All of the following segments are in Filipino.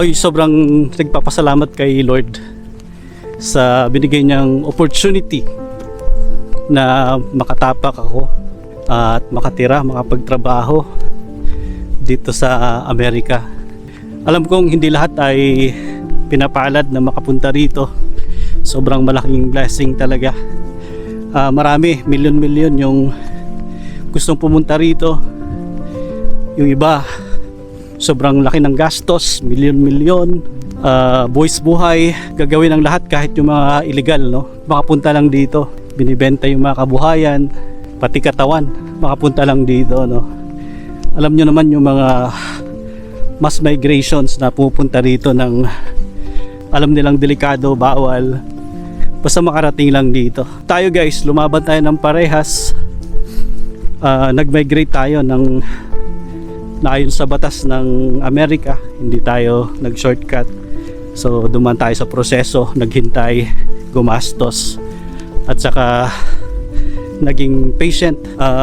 Ay, sobrang nagpapasalamat kay Lord sa binigay niyang opportunity na makatapak ako at makatira, makapagtrabaho dito sa Amerika. Alam kong hindi lahat ay pinapalad na makapunta rito. Sobrang malaking blessing talaga. Marami, milyon-milyon yung gustong pumunta rito. Yung iba sobrang laki ng gastos, milyon-milyon, buwis buhay, gagawin ang lahat kahit yung mga illegal, no? Makapunta lang dito, binibenta yung mga kabuhayan, pati katawan, makapunta lang dito, no? Alam nyo naman yung mga mass migrations na pupunta rito ng alam nilang delikado, bawal, basta makarating lang dito. Tayo guys, lumaban tayo ng parehas, nag-migrate tayo ng naayon sa batas ng Amerika, hindi tayo nag-shortcut. So duman tayo sa proseso, naghintay, gumastos, at saka naging patient.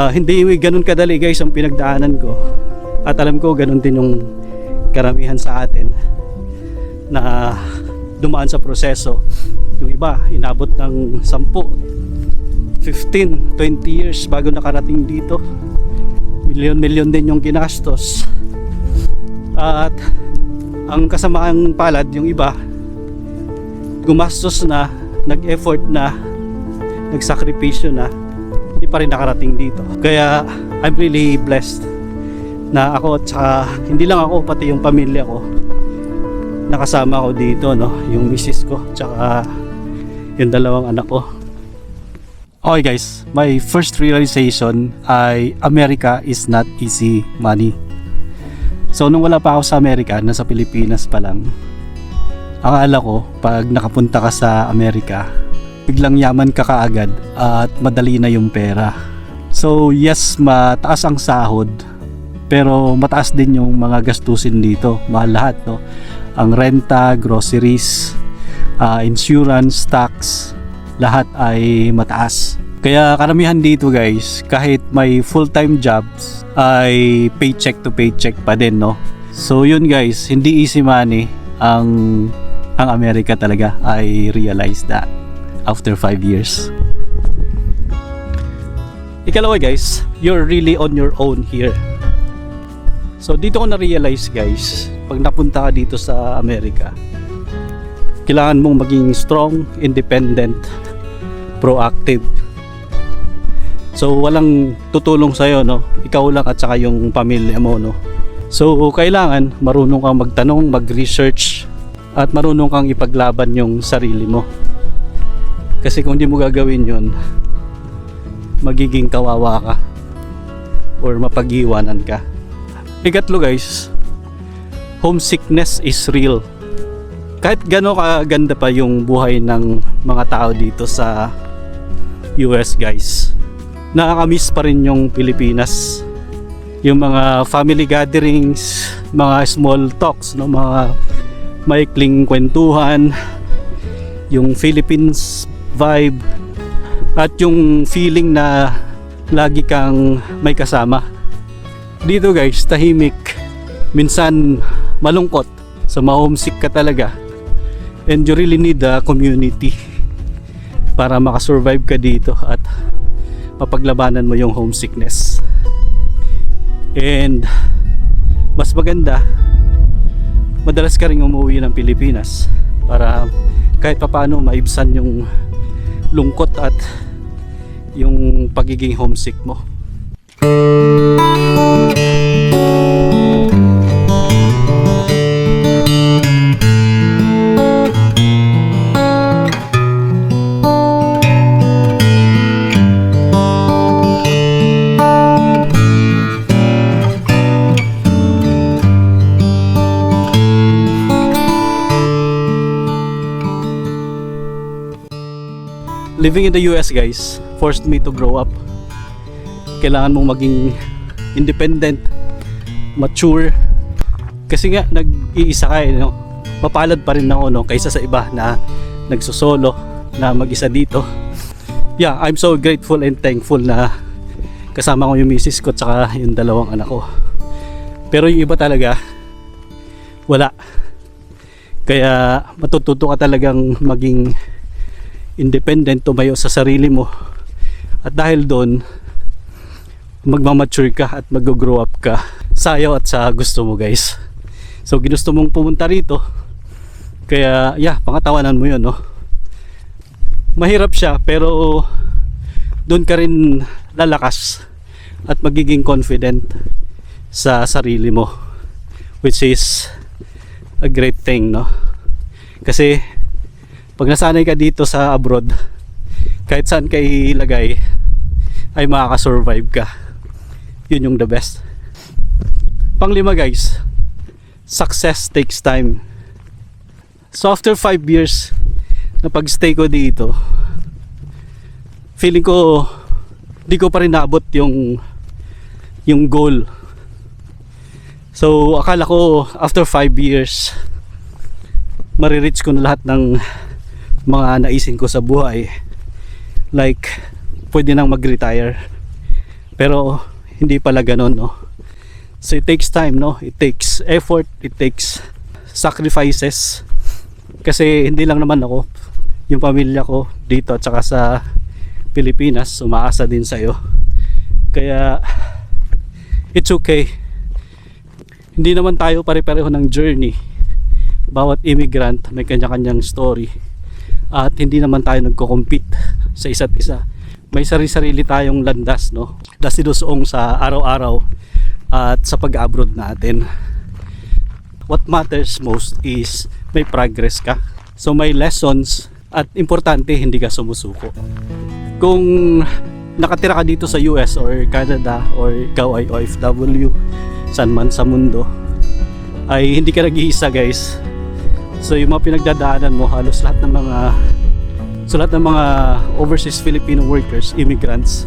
Hindi ganun kadali guys ang pinagdaanan ko, at alam ko ganun din yung karamihan sa atin na dumaan sa proseso. Yung iba inabot ng 10, 15, 20 years bago nakarating dito. Milyon-milyon din yung ginastos. At ang kasamaang palad, yung iba gumastos na, nag-effort na, nagsakripisyo na, hindi pa rin nakarating dito. Kaya I'm really blessed na ako, at saka hindi lang ako, pati yung pamilya ko nakasama ko dito, no? Yung misis ko, tsaka yung 2 anak ko. Okay guys, my first realization ay America is not easy money. So nung wala pa ako sa Amerika, nasa Pilipinas pa lang, akala ko pag nakapunta ka sa Amerika, biglang yaman ka kaagad at madali na yung pera. So yes, mataas ang sahod, pero mataas din yung mga gastusin dito. Mahal lahat, no? Ang renta, groceries, insurance, tax, lahat ay mataas. Kaya karamihan dito guys, kahit may full-time jobs, ay paycheck to paycheck pa din, no? So yun guys, hindi easy money ang Amerika talaga. I realized that after 5 years. Ikalawa guys, you're really on your own here. So dito ko na-realize guys, pag napunta ka dito sa Amerika, kailangan mong maging strong, independent, proactive. So walang tutulong sa'yo, no? Ikaw lang at saka yung pamilya mo, no? So kailangan marunong kang magtanong, mag-research, at marunong kang ipaglaban yung sarili mo. Kasi kung di mo gagawin yun, magiging kawawa ka or mapag-iwanan ka. Ikatlo guys, homesickness is real. Kahit gano'n kaganda pa yung buhay ng mga tao dito sa US guys, nakakamiss pa rin yung Pilipinas. Yung mga family gatherings, mga small talks, no? Mga maikling kwentuhan, yung Philippines vibe, at yung feeling na lagi kang may kasama. Dito guys, tahimik, minsan malungkot, so ma-homesick ka talaga, and you really need a community para makasurvive ka dito at mapaglabanan mo yung homesickness. And mas maganda, madalas ka rin umuwi ng Pilipinas para kahit papaano maibsan yung lungkot at yung pagiging homesick mo. Living in the US, guys, forced me to grow up. Kailangan mong maging independent, mature. Kasi nga, nag-iisa ka no? Mapalad pa rin ako, no? Kaysa sa iba na nagsusolo, na mag-isa dito. Yeah, I'm so grateful and thankful na kasama ko yung misis ko tsaka yung dalawang anak ko. Pero yung iba talaga, wala. Kaya matututo ka talagang maging independent, tumayo sa sarili mo. At dahil doon, magmamature ka at mag-grow up ka sayo at sa gusto mo, guys. So ginusto mong pumunta rito, kaya yeah, pangatawanan mo yun, no? Mahirap siya, pero doon ka rin lalakas at magiging confident sa sarili mo, which is a great thing, no? Kasi pag nasanay ka dito sa abroad, kahit saan ka ilagay ay makakasurvive ka. Yun yung the best. Panglima, guys, success takes time. So after 5 years na pag-stay ko dito, feeling ko di ko pa rin naabot yung goal. So akala ko after 5 years marireach ko na lahat ng mga naisin ko sa buhay, like pwede nang mag-retire. Pero hindi pala ganun, no? So it takes time, no? It takes effort, it takes sacrifices. Kasi hindi lang naman ako, yung pamilya ko dito at saka sa Pilipinas umaasa din sa'yo. Kaya it's okay. Hindi naman tayo pare-pareho ng journey. Bawat immigrant may kanya-kanyang story. At hindi naman tayo nagko-compete sa isa't isa. May sarili-sarili tayong landas, no? Dasinusuong sa araw-araw at sa pag-abroad natin. What matters most is may progress ka. So may lessons at importante hindi ka sumusuko. Kung nakatira ka dito sa US or Canada or ikaw ay OFW saan man sa mundo, ay hindi ka nag-iisa, guys. So yung mga pinagdadaanan mo, halos lahat ng mga overseas Filipino workers, immigrants,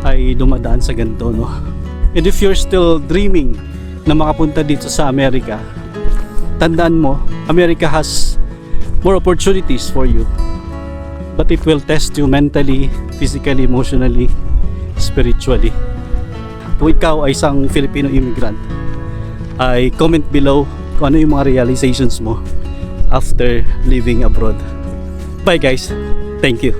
ay dumadaan sa ganito, no? And if you're still dreaming na makapunta dito sa Amerika, tandaan mo, America has more opportunities for you, but it will test you mentally, physically, emotionally, spiritually. Kung ikaw ay isang Filipino immigrant, ay comment below kung ano yung mga realizations mo after living abroad. Bye, guys. Thank you.